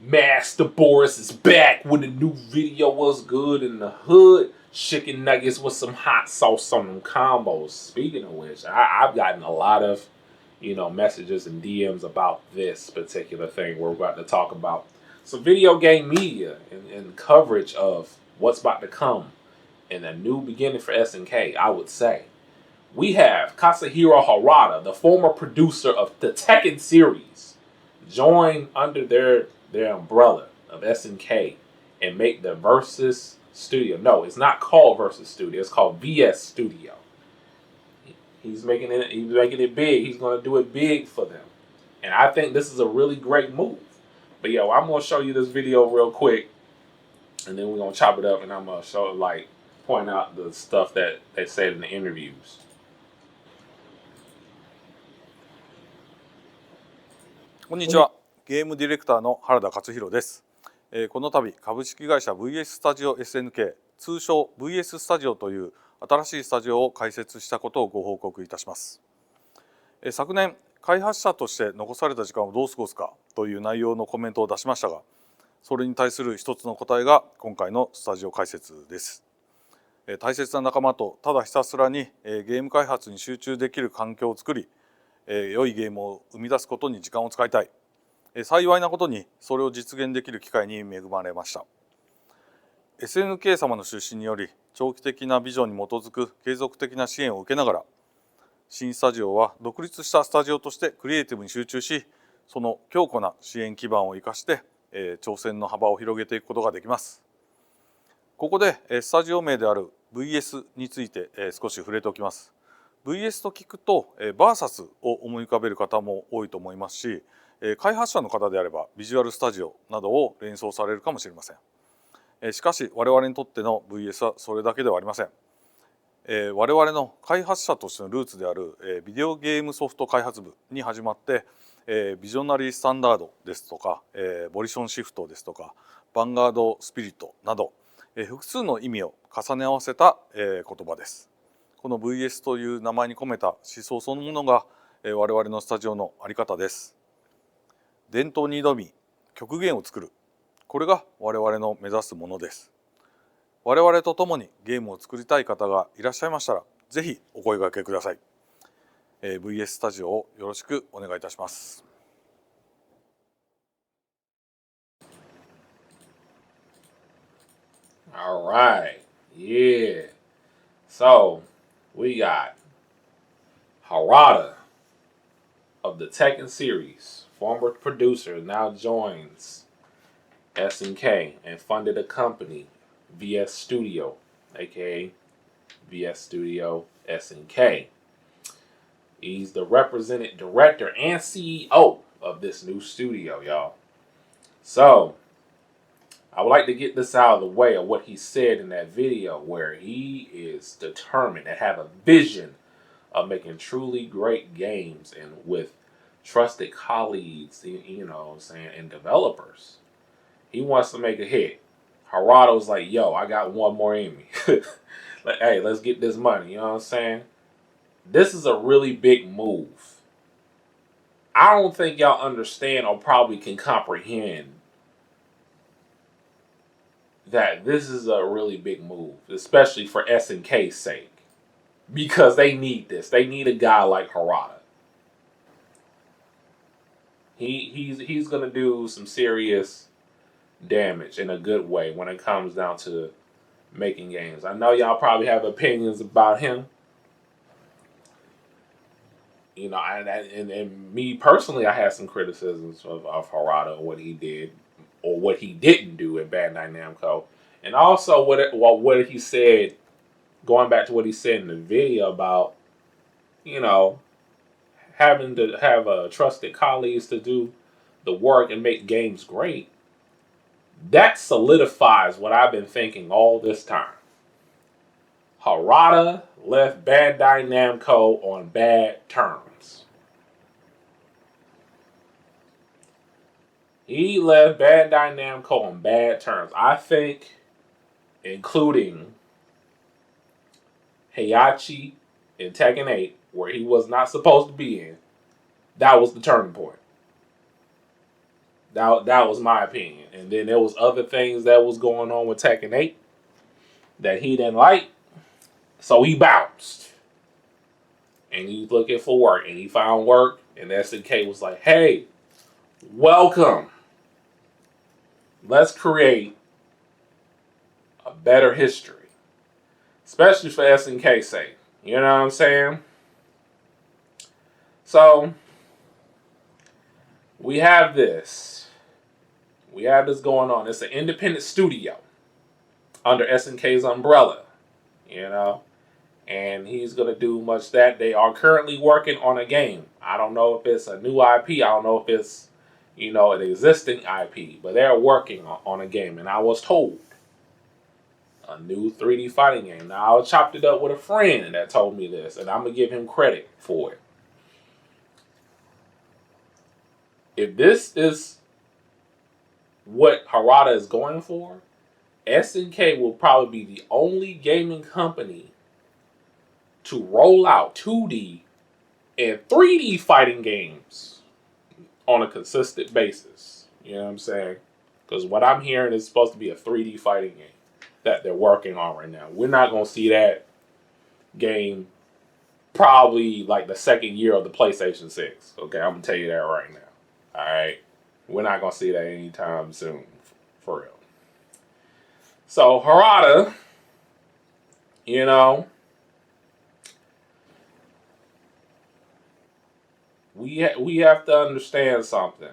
MasterBoris is back with a new video. What's good in the hood? Chicken nuggets with some hot sauce on them combos. Speaking of which, I've gotten a lot of, messages and DMs about this particular thing. We're about to talk about some video game media and coverage of what's about to come in a new beginning for SNK, I would say. We have Katsuhiro Harada, the former producer of the Tekken series, join under their umbrella of SNK and make the Versus Studio. No, it's not called Versus Studio. It's called VS Studio. He's making it big. He's going to do it big for them. And I think this is a really great move. But I'm going to show you this video real quick. And then we're going to chop it up and I'm going to point out the stuff that they said in the interviews. こんにちは。ゲームディレクターの原田勝弘です。この度株式会社 VS スタジオ SNK 通称 VS スタジオという新しいスタジオを開設したことをご報告いたします。昨年開発者として残された時間をどう過ごすかという内容のコメントを出しましたが、それに対する一つの答えが今回のスタジオ開設です。大切な仲間とただひたすらにゲーム開発に集中できる環境を作り、良いゲームを生み出すことに時間を使いたい。幸いなことにそれを実現できる機会に恵まれました。SNK 様の出資により長期的なビジョンに基づく継続的な支援を受けながら、新スタジオは独立したスタジオとしてクリエイティブに集中し、その強固な支援基盤を生かして挑戦の幅を広げていくことができます。ここでスタジオ名である VS について少し触れておきます。VS と聞くとバーサスを思い浮かべる方も多いと思いますし、開発者の方であればビジュアルスタジオなどを連想されるかもしれません。しかし我々にとっての VS はそれだけではありません。我々の開発者としてのルーツであるビデオゲームソフト開発部に始まって、ビジョナリースタンダードですとか、ボリションシフトですとか、ヴァンガードスピリットなど、複数の意味を重ね合わせた言葉です。この VS という名前に込めた思想そのものが我々のスタジオの在り方です。伝統に挑み極限を作る、これが我々の目指すものです。我々と共にゲームを作りたい方がいらっしゃいましたら、ぜひお声掛けください。VS スタジオをよろしくお願いいたします。All right. Yeah. So, we got Harada of the Tekken series, former producer, now joins SNK and funded a company, VS Studio, aka VS Studio SNK. He's the representative director and CEO of this new studio, y'all. So, I would like to get this out of the way of what he said in that video, where he is determined and have a vision of making truly great games and with trusted colleagues, and developers. He wants to make a hit. Harada was like, yo, I got one more in me. Like, hey, let's get this money, you know what I'm saying? This is a really big move. I don't think y'all understand or probably can comprehend that this is a really big move, especially for SNK's sake, because they need this. They need a guy like Harada. He's gonna do some serious damage in a good way when it comes down to making games. I know y'all probably have opinions about him. And me personally, I had some criticisms of Harada and what he did or what he didn't do at Bandai Namco. And also what he said, going back to what he said in the video about, having to have trusted colleagues to do the work and make games great. That solidifies what I've been thinking all this time. Harada left Bandai Namco on bad terms. He left Bandai Namco on bad terms. I think, including Heihachi in Tekken 8, where he was not supposed to be in, that was the turning point. That was my opinion. And then there was other things that was going on with Tekken 8 that he didn't like. So he bounced. And he was looking for work. And he found work. And SNK was like, hey, welcome. Let's create a better history. Especially for SNK's sake. You know what I'm saying? So, we have this. We have this going on. It's an independent studio under SNK's umbrella. You know? And he's going to do much that. They are currently working on a game. I don't know if it's a new IP. I don't know if it's, an existing IP. But they're working on a game. And I was told a new 3D fighting game. Now, I chopped it up with a friend that told me this. And I'm going to give him credit for it. If this is what Harada is going for, SNK will probably be the only gaming company to roll out 2D and 3D fighting games on a consistent basis. You know what I'm saying? Because what I'm hearing is supposed to be a 3D fighting game that they're working on right now. We're not going to see that game probably like the second year of the PlayStation 6. Okay, I'm going to tell you that right now. Alright? We're not going to see that anytime soon. For real. So, Harada, we have to understand something.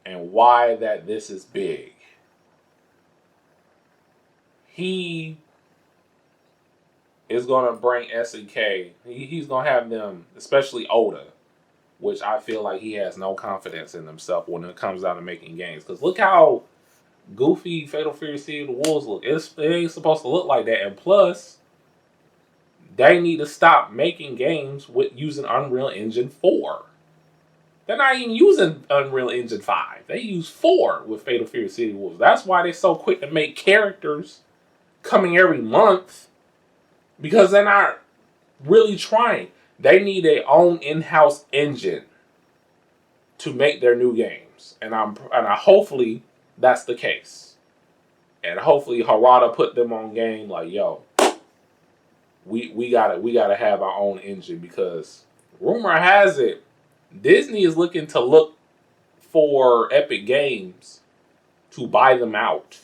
And why that this is big. He is going to bring SNK. He's going to have them, especially Oda, which I feel like he has no confidence in himself when it comes down to making games. Because look how goofy Fatal Fury City of the Wolves look. It ain't supposed to look like that. And plus, they need to stop making games with using Unreal Engine 4. They're not even using Unreal Engine 5. They use 4 with Fatal Fury City of the Wolves. That's why they're so quick to make characters coming every month. Because they're not really trying. They need their own in-house engine to make their new games. And I hopefully that's the case. And hopefully Harada put them on game like, yo, we gotta have our own engine, because rumor has it Disney is looking to look for Epic Games to buy them out.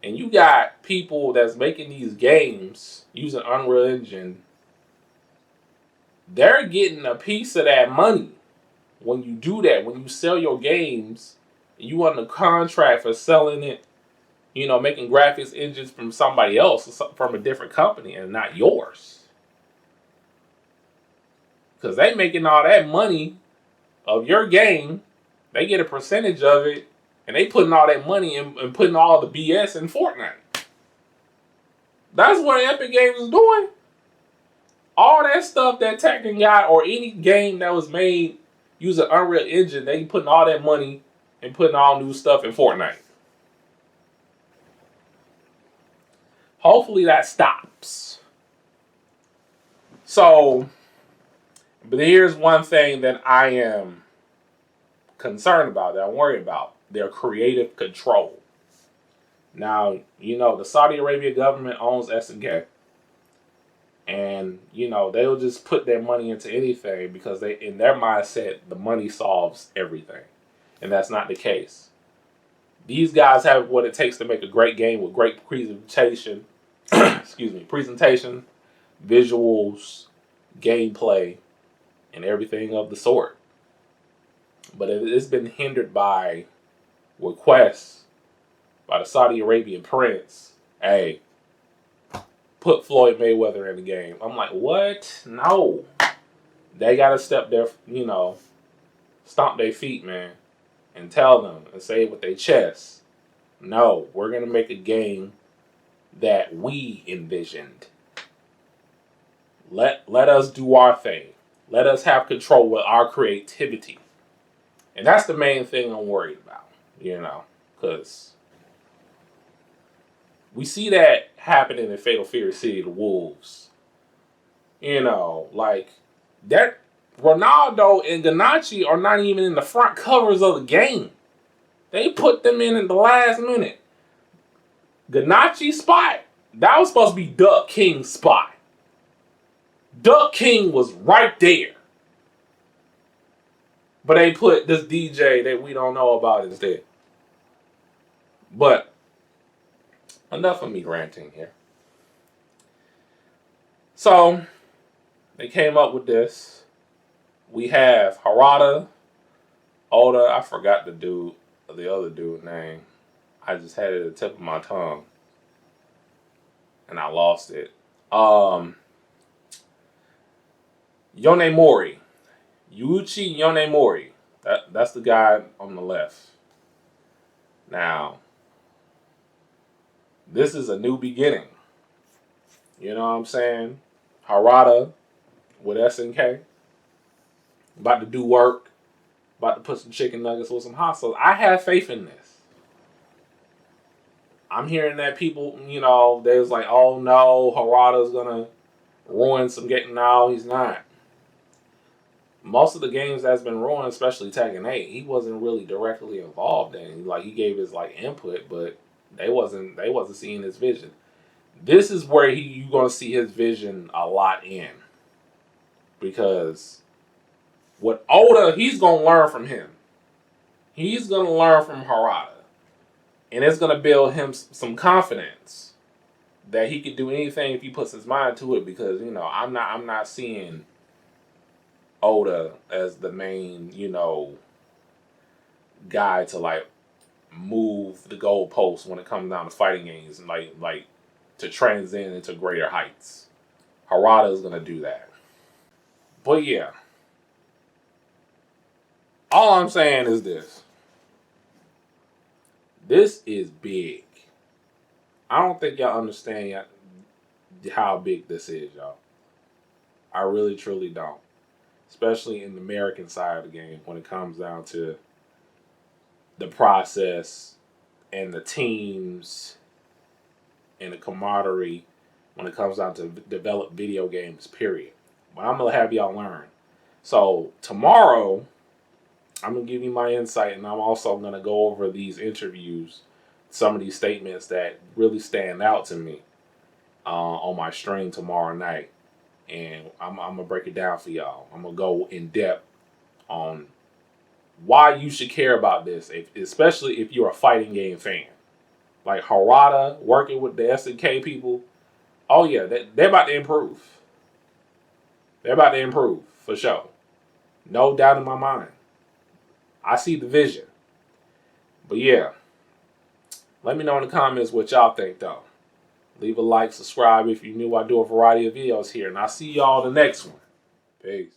And you got people that's making these games using Unreal Engine. They're getting a piece of that money when you do that. When you sell your games, you under contract for selling it, making graphics engines from somebody else, from a different company, and not yours. Because they making all that money of your game. They get a percentage of it, and they putting all that money in and putting all the BS in Fortnite. That's what Epic Games is doing. All that stuff that Tekken got, or any game that was made using Unreal Engine, they putting all that money and putting all new stuff in Fortnite. Hopefully that stops. So, but here's one thing that I am concerned about, that I'm worried about: their creative control. Now, the Saudi Arabia government owns SNK. And, they'll just put their money into anything because in their mindset, the money solves everything. And that's not the case. These guys have what it takes to make a great game with great presentation, presentation, visuals, gameplay, and everything of the sort. But it's been hindered by requests by the Saudi Arabian prince. Hey, put Floyd Mayweather in the game. I'm like, what? No. They got to step their, stomp their feet, man, and tell them and say it with their chest. No, we're going to make a game that we envisioned. Let us do our thing. Let us have control with our creativity. And that's the main thing I'm worried about, because we see that happening in Fatal Fury City of the Wolves. Like that. Ronaldo and Ganache are not even in the front covers of the game. They put them in the last minute. Ganache's spot, that was supposed to be Duck King's spot. Duck King was right there. But they put this DJ that we don't know about instead. But enough of me ranting here. So they came up with this. We have Harada, Oda. I forgot the other dude's name. I just had it at the tip of my tongue, and I lost it. Yonemori, Yuichi Yonemori. That's the guy on the left. Now, this is a new beginning. You know what I'm saying? Harada with SNK. About to do work. About to put some chicken nuggets with some hot sauce. I have faith in this. I'm hearing that people, they was like, oh no, Harada's going to ruin some getting. No, he's not. Most of the games that's been ruined, especially Tekken 8, he wasn't really directly involved in. Like, he gave his input, but they wasn't seeing his vision. This is where you're gonna see his vision a lot in, because what Oda, he's gonna learn from him. He's gonna learn from Harada, and it's gonna build him some confidence that he could do anything if he puts his mind to it. Because I'm not seeing Oda as the main, guy to move the goalposts when it comes down to fighting games and like to transcend into greater heights. Harada is gonna do that. But yeah. All I'm saying is this. This is big. I don't think y'all understand yet how big this is, y'all. I really truly don't. Especially in the American side of the game when it comes down to the process and the teams and the camaraderie when it comes down to develop video games, period. But I'm going to have y'all learn. So tomorrow, I'm going to give you my insight, and I'm also going to go over these interviews, some of these statements that really stand out to me on my stream tomorrow night. And I'm going to break it down for y'all. I'm going to go in depth on why you should care about this, especially if you're a fighting game fan. Like Harada working with the SNK people, oh yeah, they're about to improve. They're about to improve, for sure. No doubt in my mind. I see the vision. But yeah, let me know in the comments what y'all think, though. Leave a like, subscribe if you're new. I do a variety of videos here, and I'll see y'all in the next one. Peace.